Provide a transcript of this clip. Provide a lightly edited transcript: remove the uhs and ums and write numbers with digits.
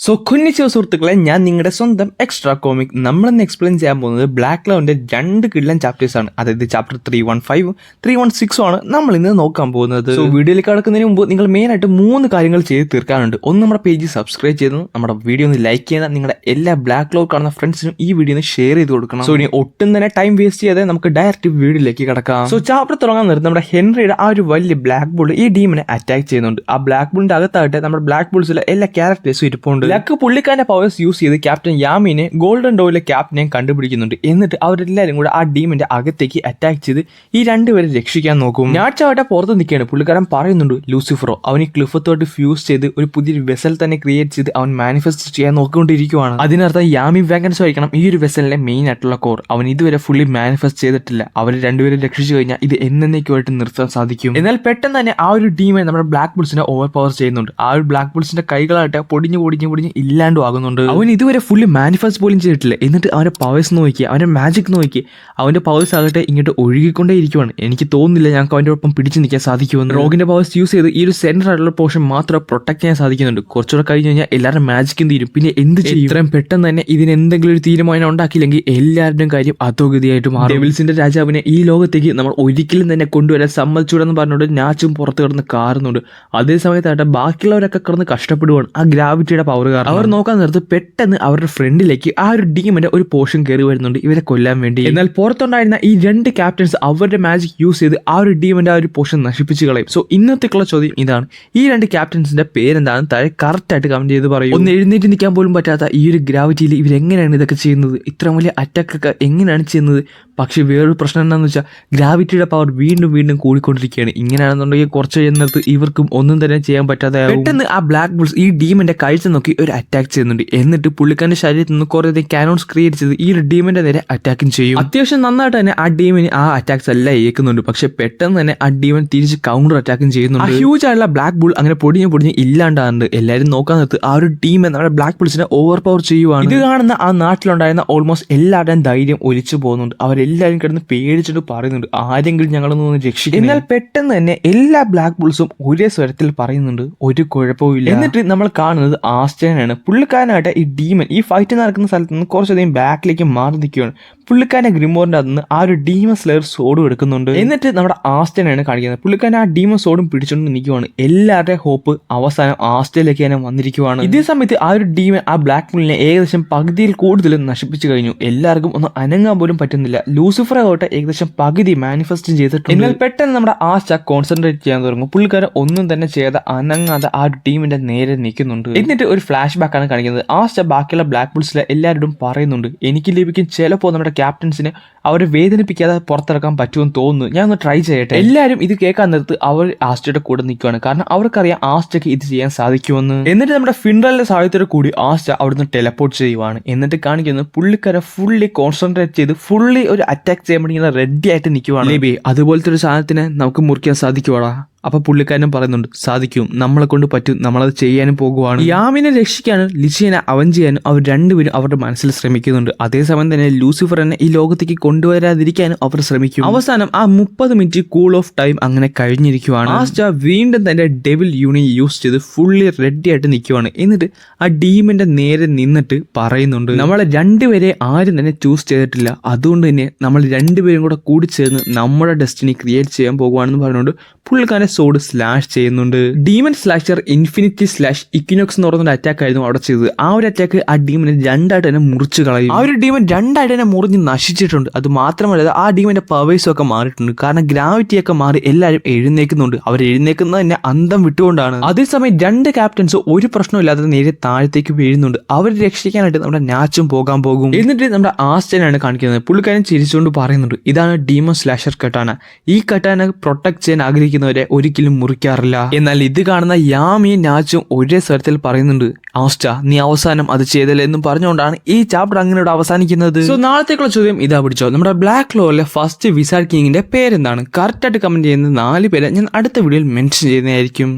So കുഞ്ഞിച്ചോ സുഹൃത്തുക്കളെ, ഞാൻ നിങ്ങളുടെ സ്വന്തം എക്സ്ട്രാ കോമിക്. നമ്മളിന്ന് എക്സ്പ്ലെയിൻ ചെയ്യാൻ പോകുന്നത് ബ്ലാക്ക് ക്ലൗഡിന്റെ 2 കിടിലൻ ചാപ്റ്റേഴ്സ് ആണ്. അതായത് ചാപ്റ്റർ 315 316 ആണ് നമ്മൾ ഇന്ന് നോക്കാൻ പോകുന്നത്. സോ വീഡിയോയിലേക്ക് കടക്കുന്നതിന് മുമ്പ് നിങ്ങൾ മെയിൻ ആയിട്ട് 3 കാര്യങ്ങൾ ചെയ്ത് തീർക്കാനുണ്ട്. ഒന്ന്, നമ്മുടെ പേജ് സബ്സ്ക്രൈബ് ചെയ്ത് നമ്മുടെ വീഡിയോ ഒന്ന് ലൈക്ക് ചെയ്യുന്ന നിങ്ങളുടെ എല്ലാ ബ്ലാക്ക് ക്ലൗഡ് കാണുന്ന ഫ്രണ്ട്സിനും ഈ വീഡിയോ ഒന്ന് ഷെയർ ചെയ്ത് കൊടുക്കണം. സോ ഇനി ഒട്ടും തന്നെ ടൈം വേസ്റ്റ് ചെയ്യാതെ നമുക്ക് ഡയറക്റ്റ് വീഡിയോയിലേക്ക് കടക്കാം. സോ ചാപ്റ്റർ തുടങ്ങാൻ നേരത്തെ നമ്മുടെ ഹെൻറിയുടെ ആ ഒരു വലിയ ബ്ലാക്ക് ബുൾ ഈ ഡീമിനെ അറ്റാക്ക് ചെയ്യുന്നുണ്ട്. ആ ബ്ലാക്ക് ബുളിന്റെ അകത്തായിട്ട് നമ്മുടെ ബ്ലാക്ക് ബുൾസിലെ എല്ലാ ക്യാരക്ടേഴ്സും ഇരിപ്പുണ്ട്. ലക്ക് പുള്ളിക്കാരന്റെ പവേഴ്സ് യൂസ് ചെയ്ത് ക്യാപ്റ്റൻ യാമിനെ ഗോൾഡൻ ഡോയിലെ ക്യാപ്റ്റനെയും കണ്ടുപിടിക്കുന്നുണ്ട്. എന്നിട്ട് അവരെല്ലാവരും കൂടെ ആ ഡീമിന്റെ അകത്തേക്ക് അറ്റാക്ക് ചെയ്ത് ഈ രണ്ടുപേരെ രക്ഷിക്കാൻ നോക്കും. ഞാച്ചാവട്ടെ പുറത്ത് നിൽക്കുകയാണ്. പുള്ളിക്കാരൻ പറയുന്നുണ്ട് ലൂസിഫറോ അവൻ ഈ ക്ലിഫത്തോട്ട് ഫ്യൂസ് ചെയ്ത് ഒരു പുതിയൊരു വെസൽ തന്നെ ക്രിയേറ്റ് ചെയ്ത് അവൻ മാനിഫെസ്റ്റ് ചെയ്യാൻ നോക്കിക്കൊണ്ടിരിക്കുകയാണ്. അതിനർത്ഥം യാമി വാഗൻസ് ആയിരിക്കണം ഈ ഒരു വെസലിന്റെ മെയിൻ ആയിട്ടുള്ള കോർ. അവൻ ഇതുവരെ ഫുള്ളി മാനിഫെസ്റ്റ് ചെയ്തിട്ടില്ല. അവർ രണ്ടുപേരും രക്ഷിച്ചു കഴിഞ്ഞാൽ ഇത് എന്നേക്കുമായിട്ട് നിർത്താൻ സാധിക്കും. എന്നാൽ പെട്ടെന്ന് തന്നെ ആ ഒരു ഡീമിനെ നമ്മുടെ ബ്ലാക്ക് ബുൾസിനെ ഓവർ പവർ ചെയ്യുന്നുണ്ട്. ആ ഒരു ബ്ലാക്ക് ബുൾസിന്റെ കൈകളായിട്ട് പൊടിഞ്ഞു ഇല്ലാണ്ടും ആകുന്നുണ്ട്. അവൻ ഇതുവരെ ഫുള്ളി മാനിഫെസ്റ്റ് പോലും ചെയ്തിട്ടില്ല. എന്നിട്ട് അവന്റെ പവേഴ്സ് നോക്കി, അവന്റെ മാജിക് നോക്കി, അവന്റെ പവേഴ്സ് ആകട്ടെ ഇങ്ങോട്ട് ഒഴുകിക്കൊണ്ടേ ഇരിക്കുവാണ്. എനിക്ക് തോന്നുന്നില്ല ഞങ്ങൾക്ക് അവന്റെ ഒപ്പം പിടിച്ചു നിൽക്കാൻ സാധിക്കുമെന്ന്. റോഗിന്റെ പവേഴ്സ് യൂസ് ചെയ്ത് ഈ ഒരു സെന്റർ ആയിട്ടുള്ള പോർഷൻ മാത്രം പ്രൊട്ടക്ട് ചെയ്യാൻ സാധിക്കുന്നുണ്ട്. കുറച്ചുകൂടെ കഴിഞ്ഞ് കഴിഞ്ഞാൽ എല്ലാവരുടെ മാജിക്കും തീരും. പിന്നെ എന്ത് ചെയ്യും? ഇത്രയും പെട്ടെന്ന് തന്നെ ഇതിന് എന്തെങ്കിലും ഒരു തീരുമാനം ഉണ്ടാക്കിയില്ലെങ്കിൽ എല്ലാവരുടെയും കാര്യം അധോഗതിയായിട്ട് മാറും. ഡെവിൾസിന്റെ രാജാവിനെ ഈ ലോകത്തേക്ക് നമ്മൾ ഒരിക്കലും തന്നെ കൊണ്ടുവരാൻ സമ്മതിച്ചൂടെന്ന് പറഞ്ഞുകൊണ്ട് നാച്ചും പുറത്ത് കിടന്ന് കാറുന്നുണ്ട്. അതേ സമയത്തായിട്ട് ബാക്കിയുള്ളവരൊക്കെ കിടന്ന് കഷ്ടപ്പെടുവാണ് ആ ഗ്രാവിറ്റിയുടെ പവർ കാരണം. അവർ നോക്കാൻ നേരത്ത് പെട്ടെന്ന് അവരുടെ ഫ്രണ്ടിലേക്ക് ആ ഒരു ഡീമിന്റെ ഒരു പോർഷൻ കയറി വരുന്നുണ്ട് ഇവരെ കൊല്ലാൻ വേണ്ടി. എന്നാൽ പുറത്തുണ്ടായിരുന്ന ഈ 2 ക്യാപ്റ്റൻസ് അവരുടെ മാജിക് യൂസ് ചെയ്ത് ആ ഒരു ഡീമിന്റെ ആ ഒരു പോർഷൻ നശിപ്പിച്ച് കളയും. സോ ഇന്നത്തേക്കുള്ള ചോദ്യം ഇതാണ്: ഈ 2 ക്യാപ്റ്റൻസിന്റെ പേരെന്താണ്? താഴെ കറക്റ്റ് ആയിട്ട് കമന്റ് ചെയ്ത് പറയും. ഒന്ന് എഴുന്നേറ്റ് നിൽക്കാൻ പോലും പറ്റാത്ത ഈ ഒരു ഗ്രാവിറ്റിയിൽ ഇവരെങ്ങനെയാണ് ഇതൊക്കെ ചെയ്യുന്നത്? ഇത്ര വലിയ അറ്റാക്ക് ഒക്കെ എങ്ങനെയാണ് ചെയ്യുന്നത്? പക്ഷെ വേറൊരു പ്രശ്നം എന്താണെന്ന് വെച്ചാൽ ഗ്രാവിറ്റിയുടെ പവർ വീണ്ടും വീണ്ടും കൂടിക്കൊണ്ടിരിക്കുകയാണ്. ഇങ്ങനെയാണെന്നുണ്ടെങ്കിൽ കുറച്ച് നേരത്ത് ഇവർക്കും ഒന്നും തന്നെ ചെയ്യാൻ പറ്റാതെ പെട്ടെന്ന് ആ ബ്ലാക്ക് ബുൾസ് ഈ ഡീമിന്റെ കാഴ്ച നോക്കി ഒരു അറ്റാക്ക് ചെയ്യുന്നുണ്ട്. എന്നിട്ട് പുള്ളിക്കാരന്റെ ശരീരത്തിൽ നിന്ന് കുറേ കാനോൺസ് ക്രിയേറ്റ് ചെയ്ത് ഈ ഒരു ഡീമിന്റെ നേരെ അറ്റാക്കും ചെയ്യും. അത്യാവശ്യം നന്നായിട്ട് തന്നെ ആ ഡീമിന് ആ അറ്റാക്സ് എല്ലാം ഏൽക്കുന്നുണ്ട്. പക്ഷെ പെട്ടെന്ന് തന്നെ ആ ഡീമൻ തിരിച്ച് കൗണ്ടർ അറ്റാക്കും ചെയ്യുന്നുണ്ട്. ഹ്യൂജ് ആയിട്ടുള്ള ബ്ലാക്ക് ബുൾ അങ്ങനെ പൊടിഞ്ഞ് ഇല്ലാണ്ടാകുന്നുണ്ട്. എല്ലാവരും നോക്കാൻ നിർത്ത് ആ ഒരു ടീം നമ്മുടെ ബ്ലാക്ക് ബുൾസിനെ ഓവർ പവർ ചെയ്യുവാണ്. ഇത് കാണുന്ന ആ നാട്ടിലുണ്ടായിരുന്ന ഓൾമോസ്റ്റ് എല്ലാവരുടെയും ധൈര്യം ഒലിച്ചു പോകുന്നുണ്ട്. അവരെല്ലാവരും കിടന്ന് പേടിച്ചിട്ട് പറയുന്നുണ്ട് ആരെങ്കിലും ഞങ്ങളൊന്ന് രക്ഷിക്കും. എന്നാൽ പെട്ടെന്ന് തന്നെ എല്ലാ ബ്ലാക്ക് ബുൾസും ഒരേ സ്വരത്തിൽ പറയുന്നുണ്ട് ഒരു കുഴപ്പമില്ല. എന്നിട്ട് നമ്മൾ കാണുന്നത് ആസ്റ്റനാണ്. പുള്ളിക്കാരനായിട്ട് ഈ ഡീമൻ ഈ ഫൈറ്റ് നടക്കുന്ന സ്ഥലത്ത് നിന്ന് കുറച്ചധികം ബാക്കിലേക്ക് മാറി നിൽക്കുകയാണ്. പുള്ളിക്കാരന്റെ ഗ്രിമോറിന്റെ അകത്ത് നിന്ന് ആ ഒരു ഡീമൻ സ്ലെയർ സോഡും എടുക്കുന്നുണ്ട്. എന്നിട്ട് നമ്മുടെ ആസ്റ്റനാണ് കാണിക്കുന്നത്. പുള്ളിക്കാരൻ ആ ഡീമൻ സോഡും പിടിച്ചുകൊണ്ട് നിൽക്കുവാണ്. എല്ലാവരുടെയും ഹോപ്പ് അവസാനം ആസ്റ്റയിലേക്ക് തന്നെ വന്നിരിക്കുവാണ്. ഇതേ സമയത്ത് ആ ഒരു ഡീമൻ ആ ബ്ലാക്ക് ബുള്ളിനെ ഏകദേശം പകുതിയിൽ കൂടുതലും നശിപ്പിച്ചു കഴിഞ്ഞു. എല്ലാവർക്കും ഒന്ന് അനങ്ങാൻ പോലും പറ്റുന്നില്ല. ലൂസിഫർ ആവട്ടെ ഏകദേശം പകുതി മാനിഫെസ്റ്റ് ചെയ്തിട്ടുണ്ട്. എന്നാൽ പെട്ടെന്ന് നമ്മുടെ ആസ്റ്റ കോൺസെൻട്രേറ്റ് ചെയ്യാൻ തുടങ്ങും. പുള്ളിക്കാരൻ ഒന്നും തന്നെ ചെയ്യാതെ അനങ്ങാതെ ആ ഒരു ടീമിന്റെ നേരെ നിൽക്കുന്നുണ്ട്. എന്നിട്ട് ഒരു ഫ്ലാഷ് ബാക്ക് ആണ് കാണിക്കുന്നത്. ആസ്റ്റ ബാക്കിയുള്ള ബ്ലാക്ക് ബുൾസിലെ എല്ലാവരോടും പറയുന്നുണ്ട് എനിക്ക് ലഭിക്കും ചിലപ്പോൾ നമ്മുടെ ക്യാപ്റ്റൻസിനെ അവരെ വേദനിപ്പിക്കാതെ പുറത്തിറക്കാൻ പറ്റുമെന്ന് തോന്നുന്നു, ഞാൻ ഒന്ന് ട്രൈ ചെയ്യട്ടെ. എല്ലാവരും ഇത് കേൾക്കാൻ നേരത്ത് അവർ ആസ്റ്റയുടെ കൂടെ നിൽക്കുകയാണ്. കാരണം അവർക്കറിയാം ആസ്റ്റയ്ക്ക് ഇത് ചെയ്യാൻ സാധിക്കുമെന്ന്. എന്നിട്ട് നമ്മുടെ ഫിൻഡലിന്റെ സഹായത്തോടെ കൂടി ആസ്റ്റ അവിടുന്ന് ടെലപ്പോർട്ട് ചെയ്യുവാണ്. എന്നിട്ട് കാണിക്കുന്നത് പുള്ളിക്കാരെ ഫുള്ളി കോൺസെൻട്രേറ്റ് ചെയ്ത് ഫുള്ളി ഒരു അറ്റാക്ക് ചെയ്യാൻ വേണ്ടി ഇങ്ങനെ റെഡി ആയിട്ട് നിൽക്കുവാണ്. ലേബി അതുപോലത്തെ ഒരു സാധനത്തിനെ നമുക്ക് മുറിക്കാൻ സാധിക്കുവാടാ? അപ്പൊ പുള്ളിക്കാരനും പറയുന്നുണ്ട് സാധിക്കും, നമ്മളെ കൊണ്ട് പറ്റും, നമ്മളത് ചെയ്യാനും പോകുവാണ്. യാമിനെ രക്ഷിക്കാനും ലിച്ചിയനെ അവൻ ചെയ്യാനും അവർ രണ്ടുപേരും അവരുടെ മനസ്സിൽ ശ്രമിക്കുന്നുണ്ട്. അതേസമയം തന്നെ ലൂസിഫറിനെ ഈ ലോകത്തേക്ക് കൊണ്ടുവരാതിരിക്കാനും അവർ ശ്രമിക്കും. അവസാനം ആ 30 മിനിറ്റ് കൂൾ ഓഫ് ടൈം അങ്ങനെ കഴിഞ്ഞിരിക്കുവാണ്. ആസ്റ്റ വീണ്ടും തന്റെ ഡെവിൽ യൂണി യൂസ് ചെയ്ത് ഫുള്ളി റെഡി ആയിട്ട് നിൽക്കുവാണ്. എന്നിട്ട് ആ ഡീമിന്റെ നേരെ നിന്നിട്ട് പറയുന്നുണ്ട് നമ്മളെ രണ്ടുപേരെ ആരും തന്നെ ചൂസ് ചെയ്തിട്ടില്ല, അതുകൊണ്ട് തന്നെ നമ്മൾ രണ്ടുപേരും കൂടെ കൂടിച്ചേർന്ന് നമ്മുടെ ഡെസ്റ്റിനി ക്രിയേറ്റ് ചെയ്യാൻ പോകുവാണെന്ന് പറഞ്ഞുകൊണ്ട് പുള്ളിക്കാരൻ സോഡ് സ്ലാഷ് ചെയ്യുന്നുണ്ട്. Demon slasher infinity slash equinox എന്ന് പറയുന്ന അറ്റാക്ക് ആയിരുന്നു അവിടെ ചെയ്തത്. ആ ഒരു അറ്റാക്ക് ആ ഡീമിനെ രണ്ടായിട്ട് തന്നെ മുറിച്ച് കളയും. ആ ഒരു ഡീമൻ രണ്ടായിട്ട് തന്നെ മുറിഞ്ഞ് നശിച്ചിട്ടുണ്ട്. അത് മാത്രമല്ല ആ ഡീമിന്റെ പവേഴ്സും ഒക്കെ മാറിയിട്ടുണ്ട്. കാരണം ഗ്രാവിറ്റിയൊക്കെ മാറി എല്ലാവരും എഴുന്നേക്കുന്നുണ്ട്. അവർ എഴുന്നേക്കുന്നത് തന്നെ അന്തം വിട്ടുകൊണ്ടാണ്. അതേസമയം 2 ക്യാപ്റ്റൻസ് ഒരു പ്രശ്നമില്ലാതെ നേരെ താഴത്തേക്ക് വീഴുന്നുണ്ട്. അവരെ രക്ഷിക്കാനായിട്ട് നമ്മുടെ നാച്ചും പോകാൻ പോകും. എന്നിട്ട് നമ്മുടെ ആസ്റ്റനാണ് കാണിക്കുന്നത്. പുള്ളിക്കാരൻ ചിരിച്ചുകൊണ്ട് പറയുന്നുണ്ട് ഇതാണ് ഡീമൻ സ്ലാഷർ കട്ടാന. ഈ കട്ടാന പ്രൊട്ടക്ട് ചെയ്യാൻ ആഗ്രഹിക്കുന്നവരെ ഒരിക്കലും മുറിക്കാറില്ല. എന്നാൽ ഇത് കാണുന്ന യാമിയും നാച്ചും ഒരേ സ്വരത്തിൽ പറയുന്നുണ്ട് ആസ്റ്റ നീ അവസാനം അത് ചെയ്തല്ലേ എന്നും പറഞ്ഞുകൊണ്ടാണ് ഈ ചാപ്റ്റർ അങ്ങനെ അവസാനിക്കുന്നത്. സോ നാളത്തേക്കുള്ള ചോദ്യം ഇതാ പിടിച്ചോ. നമ്മുടെ ബ്ലാക്ക് ക്ലോറിലെ ഫസ്റ്റ് വിസാർഡ് കിങ്ങിന്റെ പേരെന്താണ്? കറക്റ്റ് ആയിട്ട് കമന്റ് ചെയ്യുന്ന 4 പേരെ ഞാൻ അടുത്ത വീഡിയോയിൽ മെൻഷൻ ചെയ്യുന്നതായിരിക്കും.